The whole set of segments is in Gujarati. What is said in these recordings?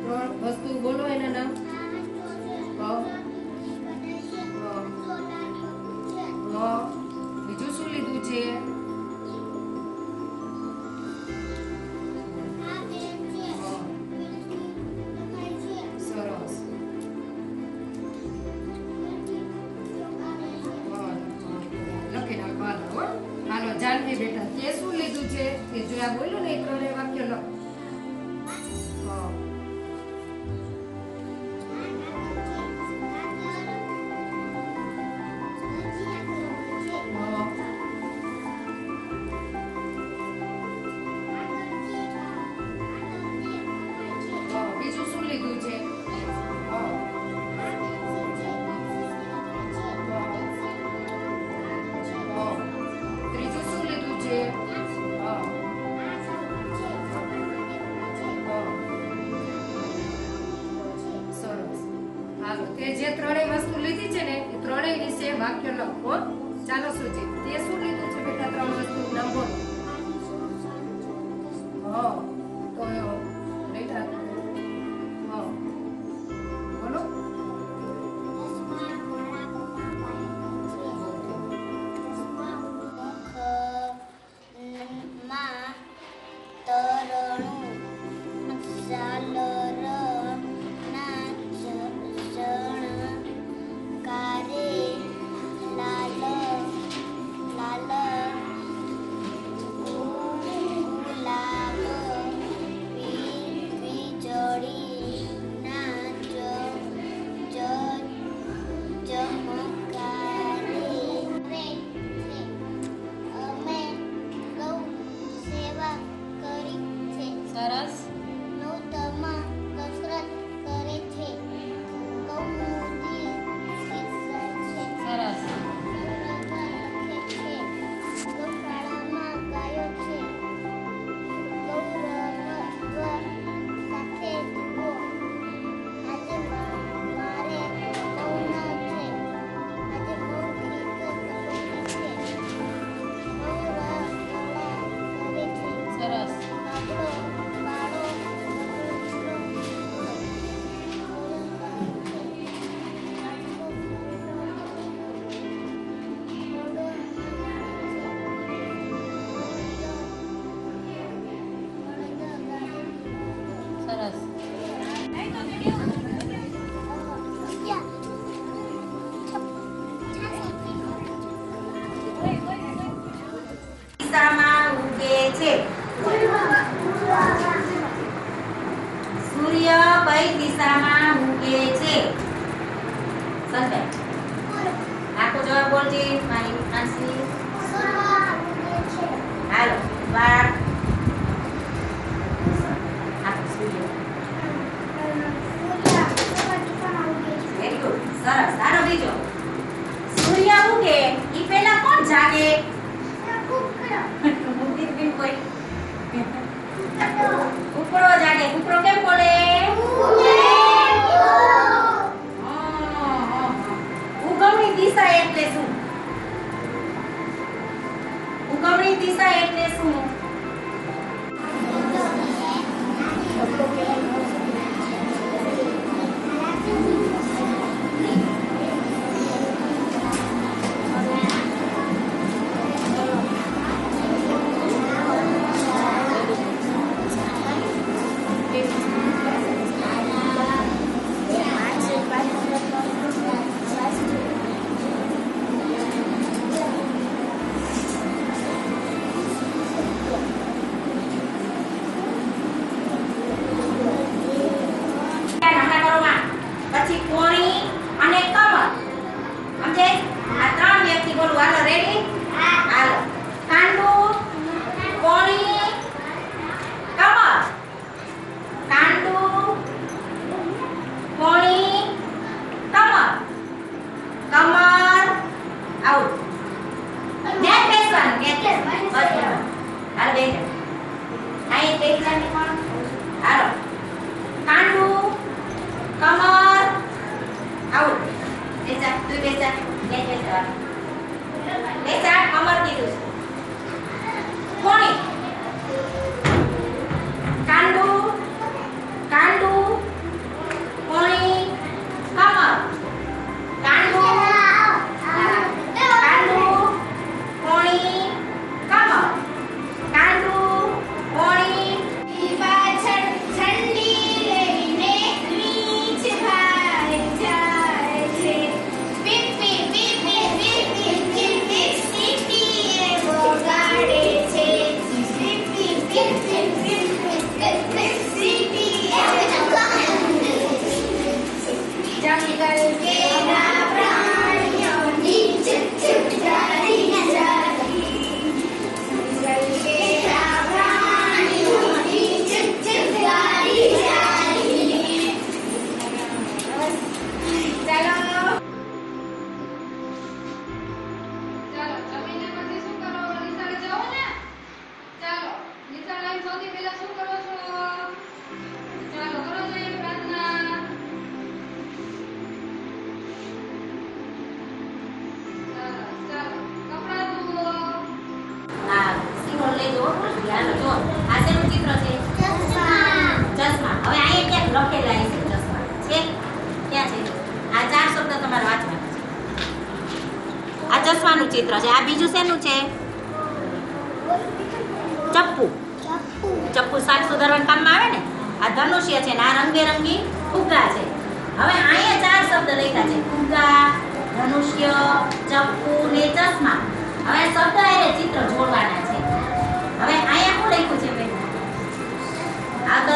ત્રણ વસ્તુ બોલો એના નામ. બીજું શું લીધું છે? સરસ. લખી નાખો. હાલો જાનવી બેટા તે શું લીધું છે તે જોયા બોલ્યું ને એ ત્રણેય વાક્ય લખ. બીજું શું લીધું છે? ત્રીજું શું લીધું છે? સરસ. હાલો તે જે ત્રણેય વસ્તુ લીધી છે ને એ ત્રણેય વિશે વાક્ય લખો. ચાલો સુજી તે શું લીધું છે બેટા? ત્રણ વસ્તુ નામ બોલો. તો બેટા બોલો. સરસ. દિશામાં ઉગે છે. સૂર્ય કઈ દિશામાં ઉગે છે? સંજય આખો જવાબ બોલજે. મારી આંસી હાલો બાર આખો સૂર્ય. Very good. સરસ. હાલો બીજો. સૂર્ય ઉગે ઈ પહેલા કોણ જાગે? કોઈ કુકડો જાગે. કુકડો કેમ બોલે? ઉગમણી દિશા એટલે શું? ઉગમણી દિશા એટલે શું? હો ભૂલથી. હાલો જો આ શેનું ચિત્ર છે? ચશ્મા. હવે અહીંયા ક્યાંક લખેલા છે ચશ્મા છે? ક્યાં છે? આ 4 શબ્દ તમારે વાંચવાના છે. આ ચશ્માનું ચિત્ર છે. આ બીજું શેનું છે? ચપ્પુ. ચપ્પુ શાક સુધારવાના કામમાં આવે ને. આ ધનુષ્ય છે ને આ રંગબેરંગી ફુગ્ગા છે. હવે અહીંયા 4 શબ્દ લખ્યા છે: ફુગ્ગા, ધનુષ્ય, ચપ્પુ ને ચશ્મા. હવે શબ્દ અને ચિત્ર જોડવાના છે. હવે અહીંયા શું લખ્યું છે બેન? આ તો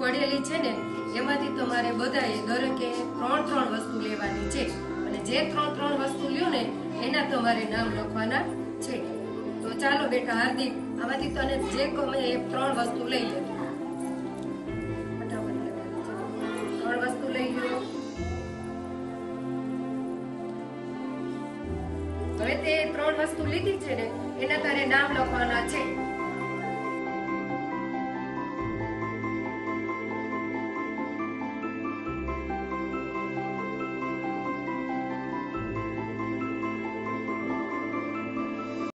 પડેલી છે ને એમાંથી તમારે બધાએ દરેકે 3 વસ્તુ લેવાની છે અને જે 3 વસ્તુ લ્યો ને એના તમારે નામ લખવાના છે. તો ચાલો બેટા હાર્દિક આમાંથી તને જે ગમે એ 3 વસ્તુ લઈ લે. ફટાફટ લેવાની છે. 3 વસ્તુ લઈ લો. હવે તે 3 વસ્તુ લીધી છે ને એના તારે નામ લખવાના છે.